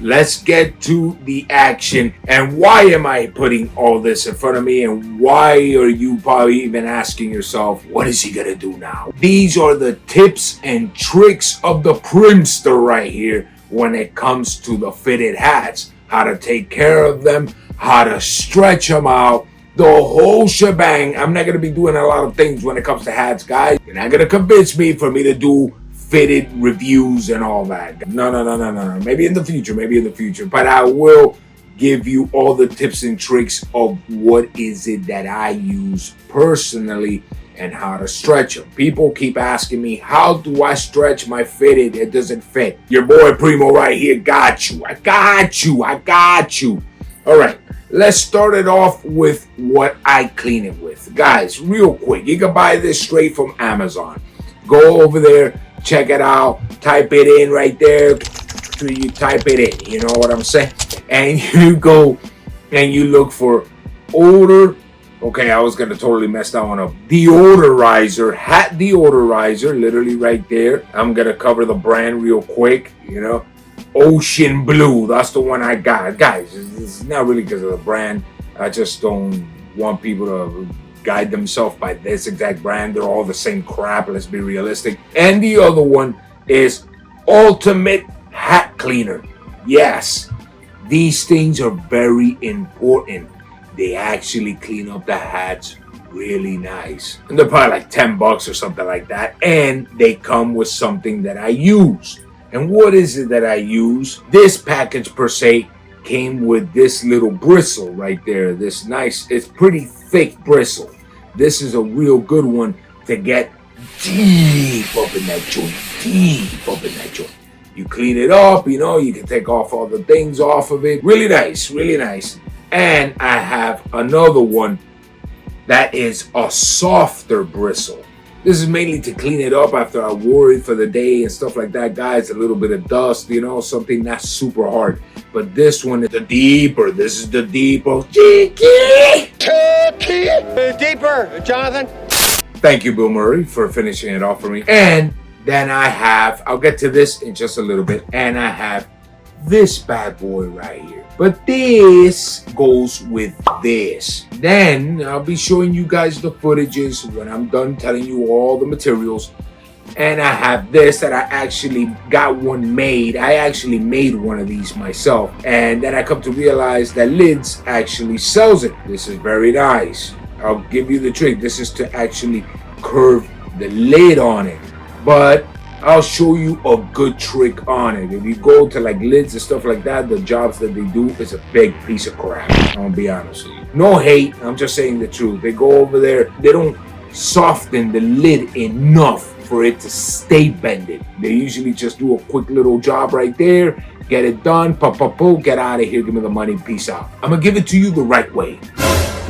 Let's get to the action. And why am I putting all this in front of me? And why are you probably even asking yourself, what is he gonna do now? These are the tips and tricks of the primster right here when it comes to the fitted hats. How to take care of them, how to stretch them out, the whole shebang. I'm not gonna be doing a lot of things when it comes to hats, guys. You're not gonna convince me for me to do fitted reviews and all that. No. Maybe in the future. But I will give you all the tips and tricks of what is it that I use personally and how to stretch them. People keep asking me, how do I stretch my fitted? It doesn't fit. Your boy Primo right here got you. I got you. All right. Let's start it off with what I clean it with. Guys, real quick. You can buy this straight from Amazon. Go over there. Check it out. Type it in right there. You type it in. You know what I'm saying? And you go and you look for odor. Okay, I was going to totally mess that one up. Deodorizer. Hat deodorizer. Literally right there. I'm going to cover the brand real quick. You know. Ocean Blue. That's the one I got. Guys, it's not really because of the brand. I just don't want people to guide themselves by this exact brand. They're all the same crap, let's be realistic. And the other one is Ultimate Hat Cleaner. Yes, these things are very important. They actually clean up the hats really nice. And they're probably like $10 or something like that. And they come with something that I use. And what is it that I use? This package per se came with this little bristle right there. This nice, it's pretty thick bristle. This is a real good one to get deep up in that joint. You clean it up, you know, you can take off all the things off of it. Really nice. And I have another one that is a softer bristle. This is mainly to clean it up after I wore it for the day and stuff like that, guys. A little bit of dust, you know, something not super hard. But this one is the deeper. This is the deeper. Deeper, Jonathan. Thank you, Bill Murray, for finishing it off for me. And then I have, I'll get to this in just a little bit. And I have this bad boy right here. But this goes with this. Then I'll be showing you guys the footages when I'm done telling you all the materials. And I have this that I actually got one made. I actually made one of these myself. And then I come to realize that Lids actually sells it. This is very nice. I'll give you the trick. This is to actually curve the lid on it. But I'll show you a good trick on it. If you go to like Lids and stuff like that, the jobs that they do is a big piece of crap. I'm gonna be honest with you. No hate, I'm just saying the truth. They go over there, they don't soften the lid enough for it to stay bended. They usually just do a quick little job right there, get it done, get out of here, give me the money, peace out. I'm gonna give it to you the right way.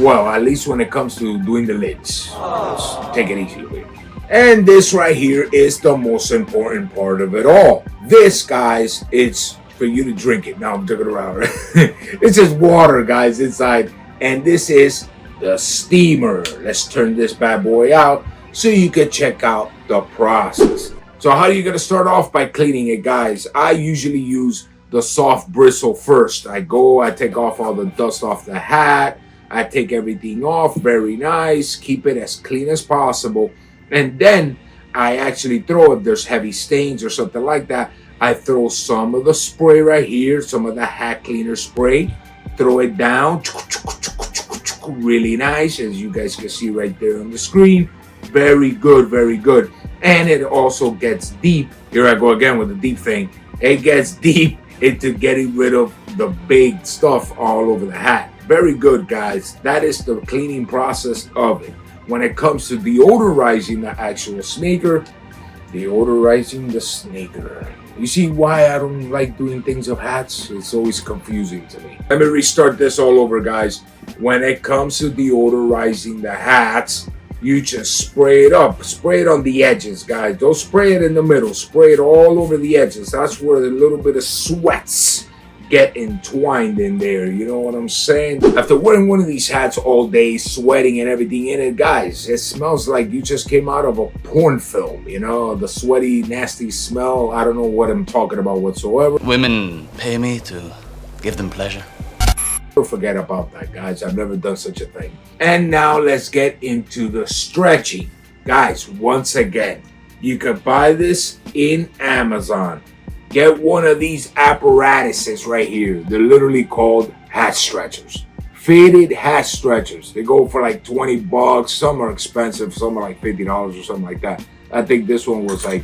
Well, at least when it comes to doing the lids. Let's take it easy with it. And this right here is the most important part of it all. This, guys, it's for you to drink it. Now I'm taking it around. It's just water, guys, inside. And this is the steamer. Let's turn this bad boy out so you can check out the process. So how are you gonna start off by cleaning it, guys? I usually use the soft bristle first. I take off all the dust off the hat. I take everything off, very nice. Keep it as clean as possible. And then I actually throw, if there's heavy stains or something like that, I throw some of the spray right here, some of the hat cleaner spray. Throw it down, really nice, as you guys can see right there on the screen. Very good. And it also gets deep. Here I go again with the deep thing. It gets deep into getting rid of the big stuff all over the hat. Very good, guys. That is the cleaning process of it. When it comes to deodorizing the actual sneaker, You see why I don't like doing things of hats? It's always confusing to me. Let me restart this all over, guys. When it comes to deodorizing the hats, you just spray it up. Spray it on the edges, guys. Don't spray it in the middle. Spray it all over the edges. That's where a little bit of sweats get entwined in there. You know what I'm saying? After wearing one of these hats all day, sweating and everything in it, guys, it smells like you just came out of a porn film. You know, the sweaty, nasty smell. I don't know what I'm talking about whatsoever. Women pay me to give them pleasure. Forget about that, guys. I've never done such a thing. And now let's get into the stretching. Guys, once again, you can buy this in Amazon. Get one of these apparatuses right here. They're literally called hat stretchers. Fitted hat stretchers. They go for like 20 bucks. Some are expensive. Some are like $50 or something like that. I think this one was like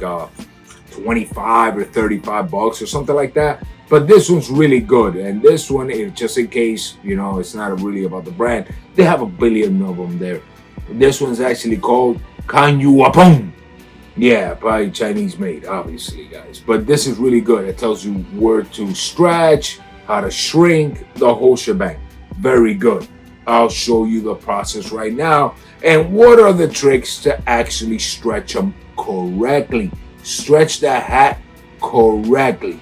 25 or 35 bucks or something like that. But this one's really good. And this one, if just in case, you know, it's not really about the brand. They have a billion of them there. This one's actually called Kanyuapong. Yeah, probably Chinese made, obviously, guys. But this is really good. It tells you where to stretch, how to shrink, the whole shebang. Very good. I'll show you the process right now. And what are the tricks to actually stretch them correctly? Stretch the hat correctly.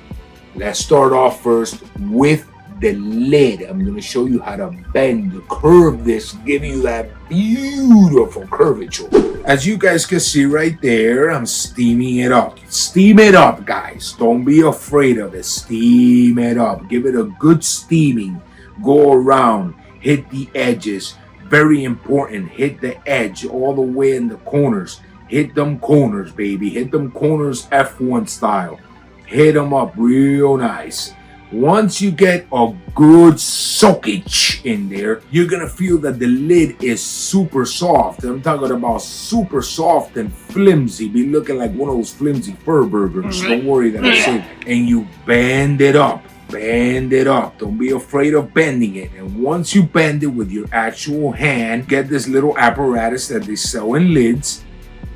Let's start off first with the lid. I'm going to show you how to bend, curve this, give you that beautiful curvature. As you guys can see right there, I'm steaming it up. Steam it up, guys. Don't be afraid of it. Steam it up. Give it a good steaming. Go around. Hit the edges. Very important. Hit the edge all the way in the corners. Hit them corners, baby. Hit them corners F1 style. Hit them up real nice. Once you get a good soakage in there, you're gonna feel that the lid is super soft. I'm talking about super soft and flimsy. Be looking like one of those flimsy fur burgers. Don't worry that I say. And you bend it up. Bend it up. Don't be afraid of bending it. And once you bend it with your actual hand, get this little apparatus that they sell in lids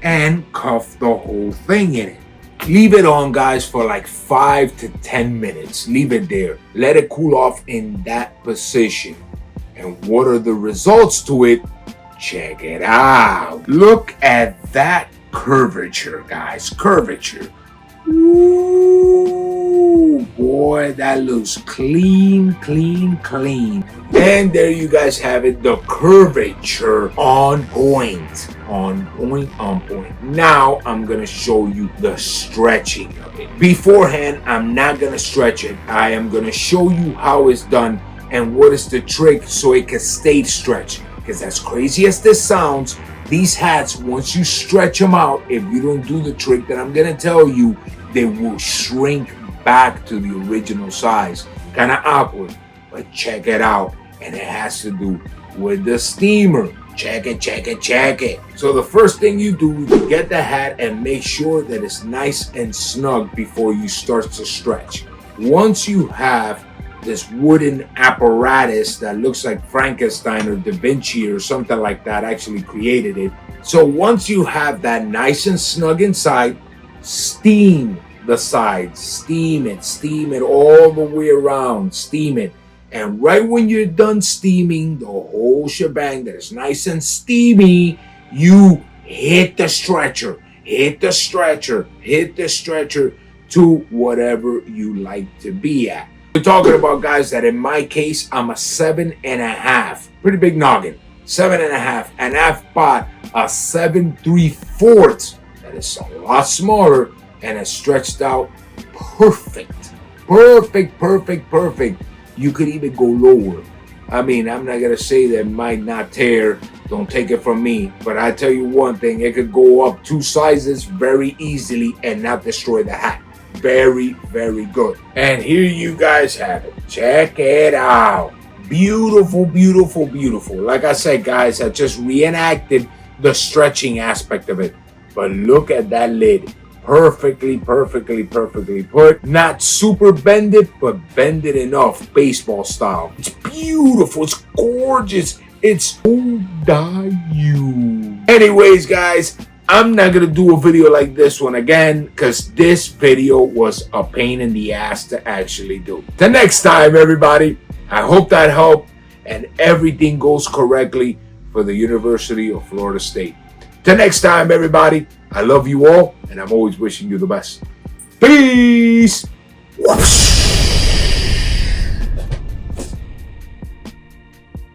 and cuff the whole thing in it. Leave it on, guys, for like 5 to 10 minutes. Leave it there. Let it cool off in that position. And what are the results to it? Check it out. Look at that curvature, guys. Curvature. Ooh, boy, that looks clean, clean, clean. And there you guys have it. The curvature on point. On point, on point. Now I'm gonna show you the stretching of it. Beforehand, I'm not gonna stretch it. I am gonna show you how it's done and what is the trick so it can stay stretched. Because as crazy as this sounds, these hats, once you stretch them out, if you don't do the trick that I'm gonna tell you, they will shrink back to the original size. Kind of awkward, but check it out. And it has to do with the steamer. Check it, check it, check it. So the first thing you do is you get the hat and make sure that it's nice and snug before you start to stretch. Once you have this wooden apparatus that looks like Frankenstein or Da Vinci or something like that actually created it. So once you have that nice and snug inside, steam the sides. Steam it all the way around. Steam it. And right when you're done steaming the whole shebang that is nice and steamy, you hit the stretcher. Hit the stretcher. Hit the stretcher to whatever you like to be at. We're talking about, guys, that in my case, I'm a 7.5. Pretty big noggin. 7.5. And I've bought a 7 3/4. That is a lot smaller and it's stretched out perfect. Perfect, perfect, perfect. You could even go lower. I mean, I'm not gonna say that it might not tear. Don't take it from me. But I tell you one thing, it could go up 2 sizes very easily and not destroy the hat. Very, very good. And here you guys have it. Check it out. Beautiful, beautiful, beautiful. Like I said, guys, I just reenacted the stretching aspect of it. But look at that lid. Perfectly, perfectly, perfectly put. Not super bended, but bended enough, baseball style. It's beautiful. It's gorgeous. It's you. Anyways, guys, I'm not gonna do a video like this one again because this video was a pain in the ass to actually do. Till next time, everybody, I hope that helped and everything goes correctly for the University of Florida State. Till next time, everybody, I love you all and I'm always wishing you the best. Peace. Whoosh.